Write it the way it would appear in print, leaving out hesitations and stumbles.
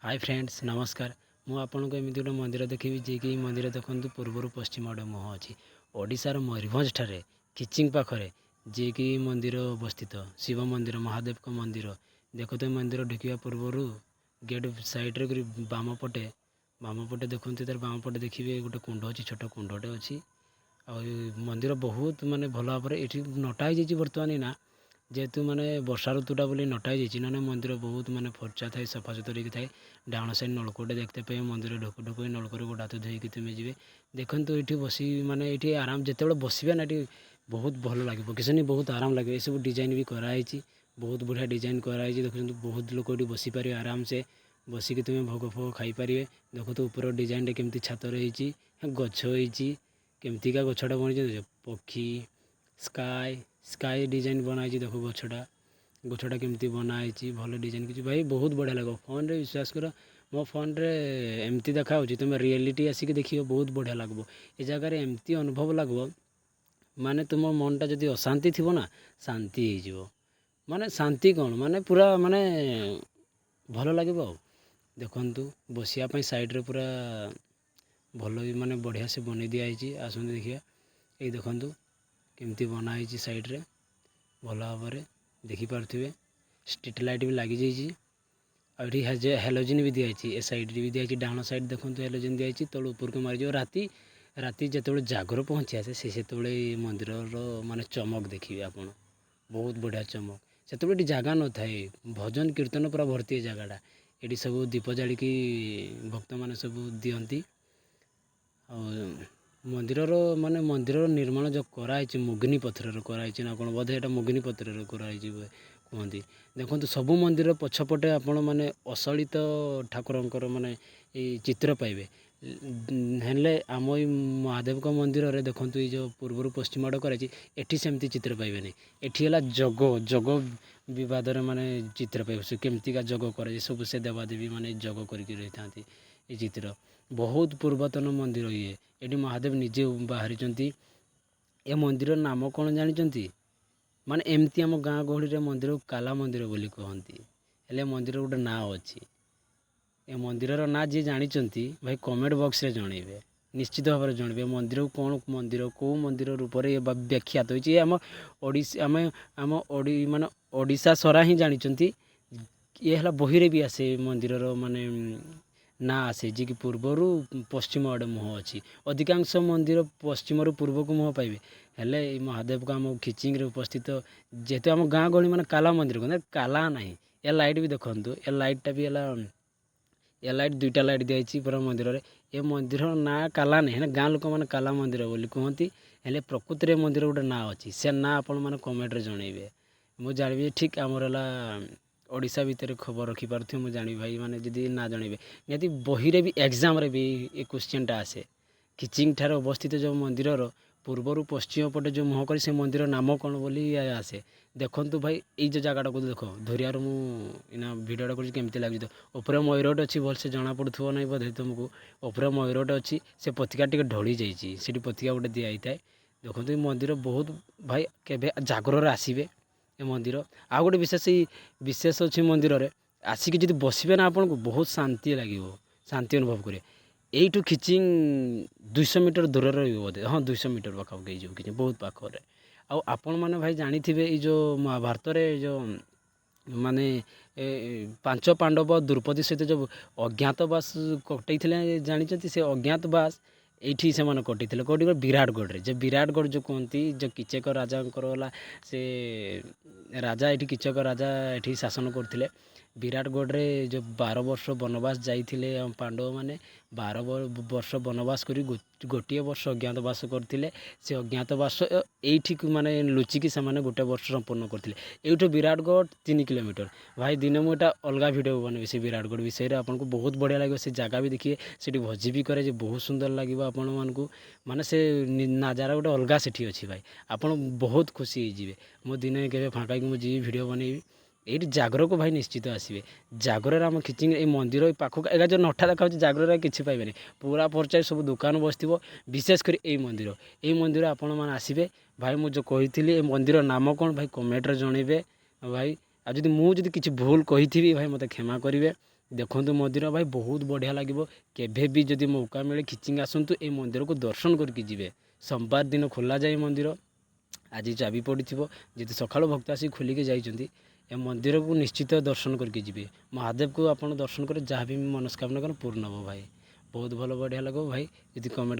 Hi friends नमस्कार। मु आपको एमती गोटे मंदिर देखी जी कि मंदिर देखते पूर्वर पश्चिम आड़े मुह अच्छी ओडार मयूरभंज ठारे किचिंग पाखे जी कि मंदिर अवस्थित शिव मंदिर महादेव का मंदिर देखते मंदिर ढुकवा पूर्वर गेट साइड्रे बाम पटे देखते तार बाम पटे देखिए गोटे कुंड अच्छी छोट कुंडटे अच्छी आ मंदिर बहुत माने भल भाव ये नटा बर्तमान ना जेहेतु माने वर्षा ऋतुटा बोली नटा ना मंदिर बहुत माने फर्चा थाए सफा सुतरा थाए डाण साइड नलकूटे देखते पे मंदिर ढुक ढुक नलकूर गोड़ हाथ धोईकी तुम्हें जी देखो ये बस माने ये आराम जिते बसबे ना ये बहुत भल लगे किसी बहुत आराम लगे ये सब डिजाइन भी कराई बहुत बढ़िया डिजाइन कराई देखो बहुत लोग ये बसीपर आराम से बसिकी तुम्हें भोग फोग खाईपर देखो तो ऊपर डिजाइन केमती छात रही गछ होमतीका गछटा बन पक्षी स्काय स्काय डिजाइन बनाई देखो गछटा केमती बनाई भल डिजाइन कि भाई बहुत बढ़िया लगे फोन रे विश्वास कर मो फोन रे एमती देखा तुम रियलिटी आसिक देखिए बहुत बढ़िया लगो ये जगार एमती अनुभव लगो माने तुम मनटा जदि अशांति थी ना शांति हो माने शांति कौन माने पूरा माने भल लगे देखु बसियापाई साइड्रे पूरा भल माने बढ़िया से बन दिखाई आसते देखिए ये देखु केमती बनाई साइड्रे भल भाव देखिपे स्ट्रीट लाइट भी लगी जाइए हेलोजिन भी दिखाई ए साइड भी दिखाई डाण साइड देखो हेलोजिन दिखाई तल ऊपर को मारी राति राति जो जागर पहुँची आसे से मंदिर माने चमक देखिए आप बहुत बढ़िया चमक से जगह न थाए भजन कीर्तन पूरा भर्ती जगहटा ये सब दीप जाड़ी भक्त मैंने सब दिखती मंदिर माने मंदिर निर्माण जो कराई मुग्नि पत्थर कराई ना कौन बोधे यहाँ मुग्नि पत्थर कराई कहती देखो सबू मंदिर पछपटे आपण मैंने असलित ठाकुर माने चित्र पाइबे हेल्ले आम महादेव का मंदिर रे देखो ये जो पूर्वर पश्चिम आड़ कराई एठी सेमती चित्र पाइबे नहीं एठी है जग जग विवाद माने चित्र पाइबे से केमतीका जग कर सब से देवादेवी माने जग करके रही था ये चित्र बहुत पूर्वतन मंदिर ये महादेव निजे बाहरी ए मंदिर नाम कौन जानी माने एमती आम गाँ गहली मंदिर काला मंदिर बोली कहती हेले मंदिर गोटे ना अच्छी ए मंदिर ना जी जानते भाई कमेंट बॉक्स रे जनइबे निश्चित भाव में जनइबे मंदिर कौन मंदिर कौ मंदिर रूप से व्याख्यात होती आम माने ओडिशा सारा ही जानते ये है बही रे भी आसे मंदिर माने ना आसे जी कि पूर्वर पश्चिम आड़े मुह अच्छी अधिकांश मंदिर पश्चिम रु पूर्व को मुह पाइबे हेले महादेव का आम खिचिंग उपस्थित जेहेतु आम गाँ गहली मैंने काला मंदिर कहते काला ना ए लाइट भी देखु ए लाइटा भी ए लाइट दुईटा लाइट दिखाई पूरा मंदिर रे ए मंदिर ना काला नहीं है गाँ लोक मैंने काला मंदिर बोली कहती हेले प्रकृति मंदिर गोटे ना अच्छी से ना आपण मैंने कमेंट रे जनइबे मुझे जानवी ठीक आमर ओडिशा भितर खबर रखिपारे मुझे जानी भाई मैंने जदि ना जनइबे निहती बही रे भी एग्जाम रे भी ये क्वेश्चनटा आसे किचिंग ठार अवस्थित जो मंदिर पूर्वर पश्चिम पटे जो मुह कर से मंदिर नाम कौन बोली आसे देखु भाई ये जगटा को देख धरियार मुझा भिडटा करमती लगे तो ऊपर मयूरटे अच्छी भलसे जना पड़ो ना बोधे तुमको ऊपर मयूरटे अच्छी से पतिका टे ढली जाइए पतिका गोटे दिखाई थाए देखो मंदिर बहुत भाई केवे जागर आसबे ए मंदिर आ गोटे विशेष अच्छी मंदिर रे आसिक जब बसबे ना आपन को बहुत शांति लगे शांति अनुभव करे यू खिचिंग 200 मीटर दूर रही बोधे हाँ 200 मीटर पाखापाखि जो कि बहुत पाखे आपण मैंने भाई जानी थे जो महाभारत रे जो माने 5 पांडव द्रौपदी सहित जो अज्ञातवास कटई जानी से अज्ञातवास ये से मैंने कटी कौटी विराटगढ़ जो विराटगढ़ जो कहती जो किचक राजा से राजा ये किचक राजा ये शासन करते विराटगढ़ रे जो 12 वर्ष वनवास जाइए पांडव मैंने 12 वर्ष वनवास कर गोटे वर्ष अज्ञातवास करते से अज्ञातवास ये माने लुचिकी से गोटे वर्ष संपूर्ण करते यूँ विराटगढ़ 3 किलोमीटर भाई दिन मुझे अलग भिडियो बनबी से विराटगढ़ विषय आपको बहुत बढ़िया लगे से जगह भी देखिए से भोजी भी करे बहुत सुंदर लगे आपण मानक माने से नजारा गोटे अलग से अच्छी भाई आपड़ बहुत खुशी होइए मो दिन के फाँका कि मुझे भिडियो बनइबी ये जागर को भाई निश्चित आसबे जागर आम खिचिंग ये मंदिर पाखक एगा जो नठा देखा जागर किसी पाइबे पूरा परचार सब दुकान बस विशेषकर ये मंदिर आपण मैंने आसबे भाई मुझे कही ए मंदिर नाम कौन भाई कमेंट रे जनइबे भाई आज मुझे किसी भूल कही भाई मत क्षमा करेंगे ଦେଖନ୍ତୁ ମନ୍ଦିର ଭାଇ ବହୁତ ବଢ଼ିଆ ଲାଗିବ। କେବେ ବି ଯଦି ମୌକା ମିଳେ ଖିଚିଙ୍ଗ ଆସନ୍ତୁ, ଏ ମନ୍ଦିରକୁ ଦର୍ଶନ କରିକି ଯିବେ। ସୋମବାର ଦିନ ଖୋଲାଯାଏ ମନ୍ଦିର, ଆଜି ଚାବି ପଡ଼ିଥିବ। ଯଦି ସକାଳୁ ଭକ୍ତ ଆସି ଖୋଲିକି ଯାଇଛନ୍ତି, ଏ ମନ୍ଦିରକୁ ନିଶ୍ଚିତ ଦର୍ଶନ କରିକି ଯିବେ। ମହାଦେବକୁ ଆପଣ ଦର୍ଶନ କରି ଯାହା ବି ମନସ୍କାମନା କର ପୂର୍ଣ୍ଣ ହେବ ଭାଇ। ବହୁତ ଭଲ ବଢ଼ିଆ ଲାଗିବ ଭାଇ ଯଦି କମେଣ୍ଟ